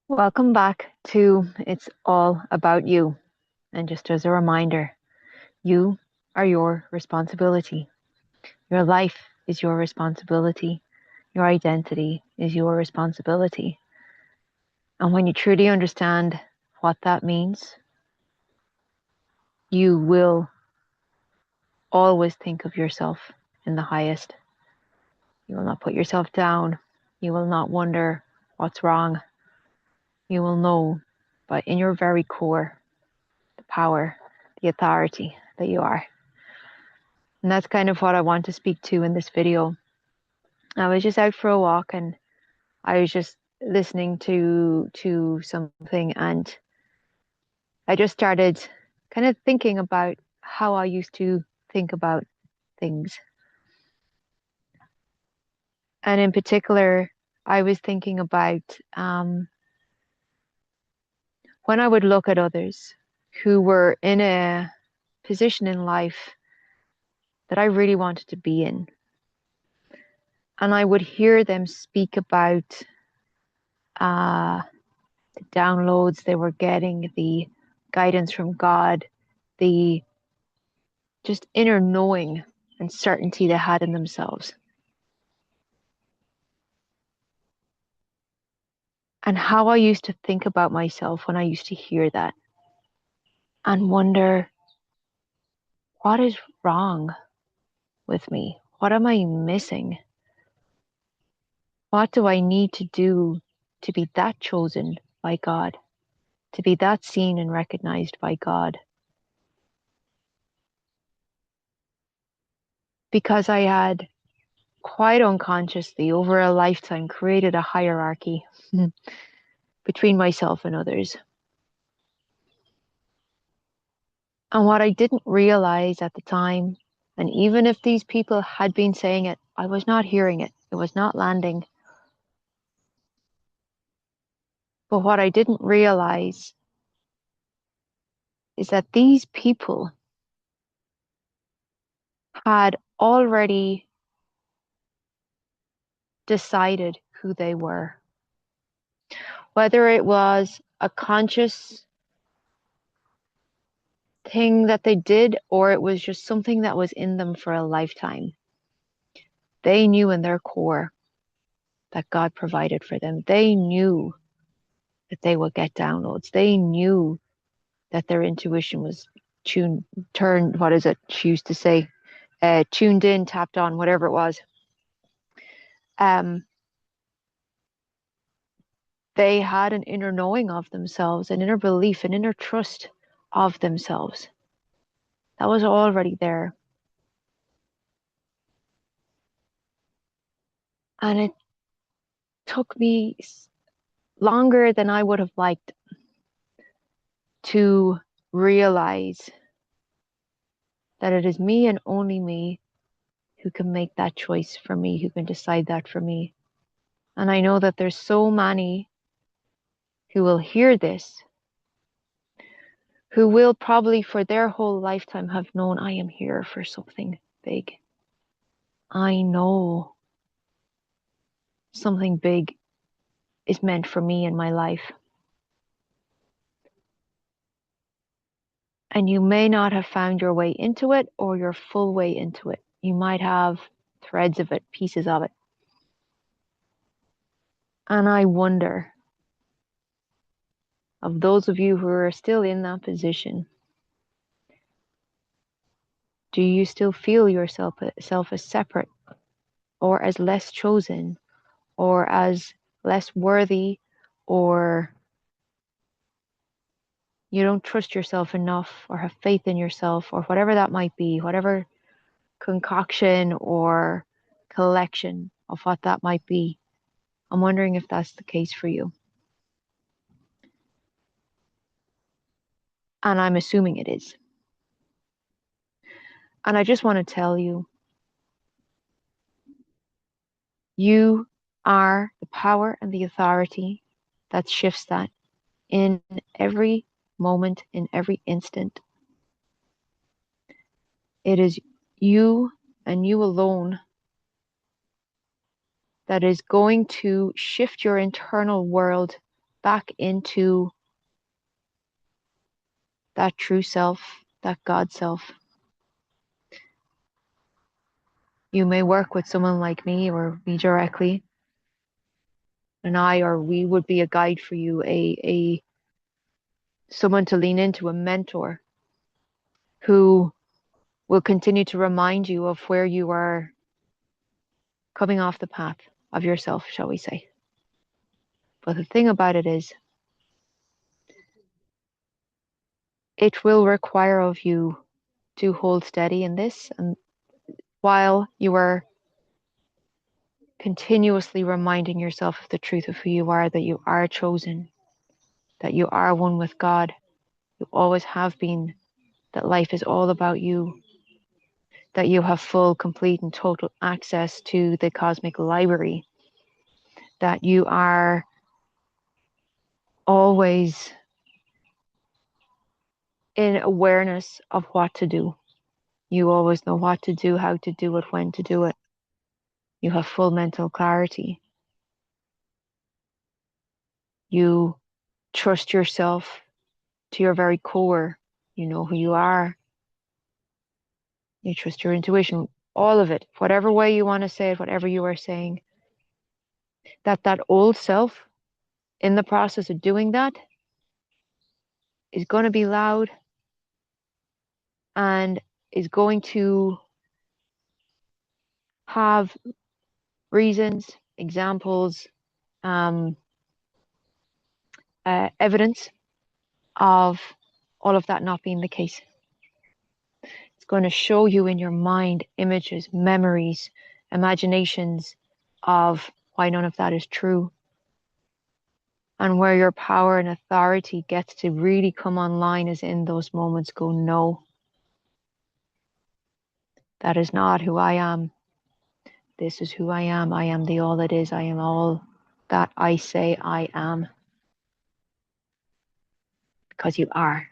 Welcome back to It's All About You. And just as a reminder, you are your responsibility. Your life is your responsibility. Your identity is your responsibility. And when you truly understand what that means, you will always think of yourself in the highest. You will not put yourself down. You will not wonder what's wrong. You will know, but in your very core, the power, the authority that you are. And that's kind of what I want to speak to in this video. I was just out for a walk and I was just listening to something, and I just started kind of thinking about how I used to think about things. And in particular, I was thinking about when I would look at others who were in a position in life that I really wanted to be in. And I would hear them speak about uh, the downloads they were getting, the guidance from God, the just inner knowing and certainty they had in themselves. And how I used to think about myself when I used to hear that and wonder, what is wrong with me? What am I missing? What do I need to do to be that chosen by God, to be that seen and recognized by God? Because I had quite unconsciously over a lifetime created a hierarchy between myself and others. And what I didn't realize at the time, and even if these people had been saying it, I was not hearing it. It was not landing. But what I didn't realize is that these people had already decided who they were. Whether it was a conscious thing that they did or it was just something that was in them for a lifetime. They knew in their core that God provided for them. They knew that they would get downloads. They knew that their intuition was what is it she used to say? Tuned in, tapped on, whatever it was. They had an inner knowing of themselves, an inner belief, an inner trust of themselves. That was already there. And it took me longer than I would have liked to realize that it is me and only me who can make that choice for me, who can decide that for me. And I know that there's so many who will hear this, who will probably for their whole lifetime have known I am here for something big. I know something big is meant for me in my life. And you may not have found your way into it or your full way into it. You might have threads of it, pieces of it. And I wonder, of those of you who are still in that position, do you still feel yourself as separate or as less chosen or as less worthy, or you don't trust yourself enough or have faith in yourself or whatever that might be, whatever concoction or collection of what that might be? I'm wondering if that's the case for you. And I'm assuming it is. And I just want to tell you, you are the power and the authority that shifts that in every moment, in every instant. It is you and you alone that is going to shift your internal world back into that true self, that God self. You may work with someone like me or me directly, and we would be a guide for you, a someone to lean into, a mentor who will continue to remind you of where you are coming off the path of yourself, shall we say. But the thing about it is, it will require of you to hold steady in this, and while you are continuously reminding yourself of the truth of who you are, that you are chosen, that you are one with God, you always have been, that life is all about you, that you have full, complete, and total access to the cosmic library, that you are always in awareness of what to do. You always know what to do, how to do it, when to do it. You have full mental clarity. You trust yourself to your very core. You know who you are. You trust your intuition, all of it, whatever way you want to say it, whatever you are saying. That old self, in the process of doing that, is going to be loud and is going to have reasons, examples, evidence of all of that not being the case. It's going to show you in your mind images, memories, imaginations of why none of that is true. And where your power and authority gets to really come online is in those moments. Go, no, that is not who I am. This is who I am. I am the all that is. I am all that I say I am. Because you are.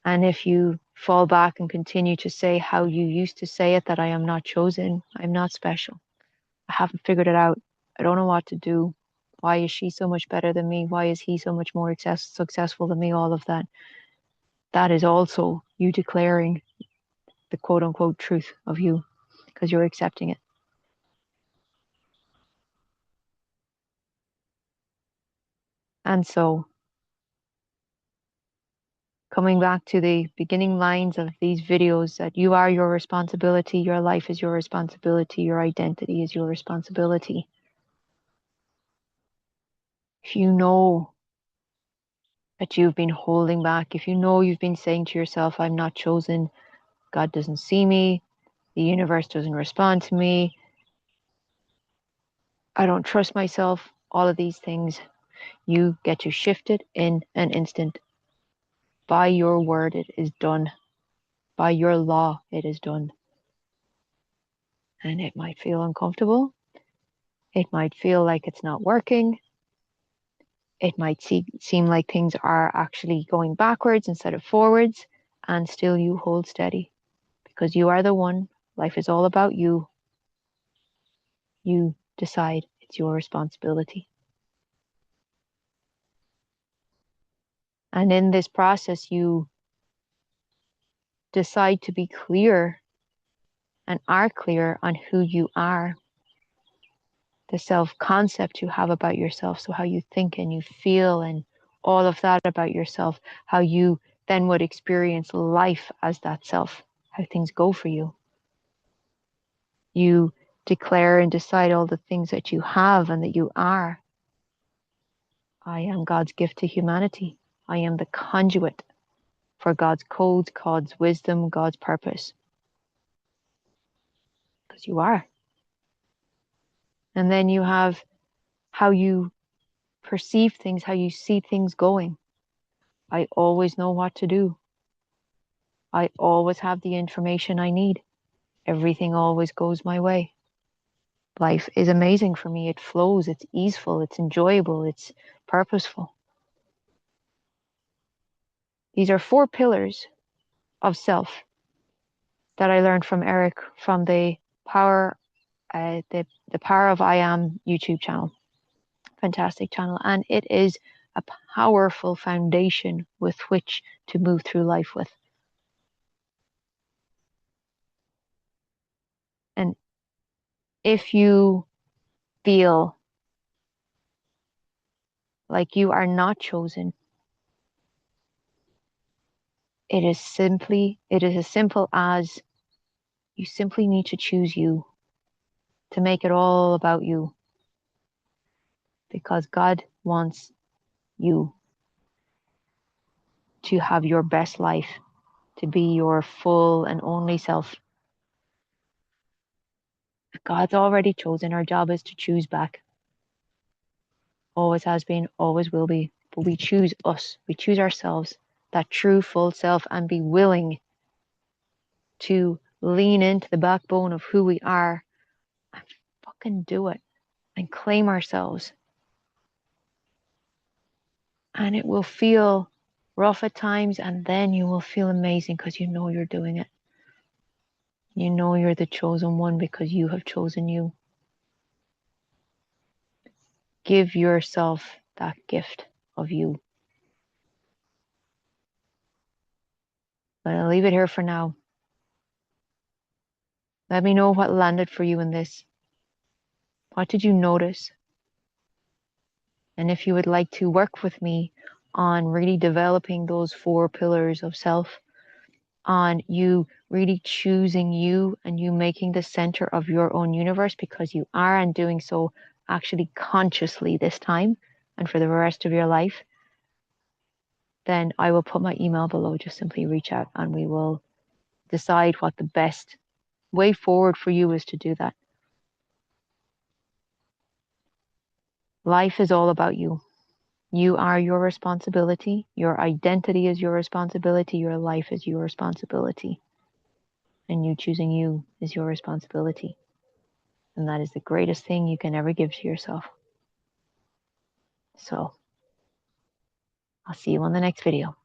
And if you fall back and continue to say how you used to say it, that I am not chosen, I'm not special, I haven't figured it out, I don't know what to do, why is she so much better than me, why is he so much more successful than me, all of that, that is also you declaring the quote unquote truth of you, because you're accepting it. And so, coming back to the beginning lines of these videos, that you are your responsibility, your life is your responsibility, your identity is your responsibility. If you know that you've been holding back, if you know you've been saying to yourself, I'm not chosen, God doesn't see me, the universe doesn't respond to me, I don't trust myself, all of these things, you get to shift it in an instant. By your word, it is done. By your law, it is done. And it might feel uncomfortable. It might feel like it's not working. It might seem like things are actually going backwards instead of forwards, and still you hold steady because you are the one. Life is all about you. You decide, it's your responsibility. And in this process, you decide to be clear and are clear on who you are, the self-concept you have about yourself, so how you think and you feel and all of that about yourself, how you then would experience life as that self, how things go for you. You declare and decide all the things that you have and that you are. I am God's gift to humanity. I am the conduit for God's codes, God's wisdom, God's purpose. Because you are. And then you have how you perceive things, how you see things going. I always know what to do. I always have the information I need. Everything always goes my way. Life is amazing for me. It flows, it's easeful, it's enjoyable, it's purposeful. These are 4 pillars of self that I learned from Eric from the Power of I Am YouTube channel fantastic channel, and it is a powerful foundation with which to move through life with. And if you feel like you are not chosen, it is as simple as you simply need to choose you, to make it all about you, because God wants you to have your best life, to be your full and only self. God's already chosen. Our job is to choose back. Always has been, always will be. But we choose us. We choose ourselves, that true full self, and be willing to lean into the backbone of who we are and fucking do it and claim ourselves. And it will feel rough at times, and then you will feel amazing because you know you're doing it. You know you're the chosen one because you have chosen you. Give yourself that gift of you. But I'll leave it here for now. Let me know what landed for you in this. What did you notice? And if you would like to work with me on really developing those 4 pillars of self, on you really choosing you and you making the center of your own universe, because you are, and doing so actually consciously this time and for the rest of your life, then I will put my email below. Just simply reach out and we will decide what the best way forward for you is to do that. Life is all about you. You are your responsibility. Your identity is your responsibility. Your life is your responsibility. And you choosing you is your responsibility. And that is the greatest thing you can ever give to yourself. So, I'll see you on the next video.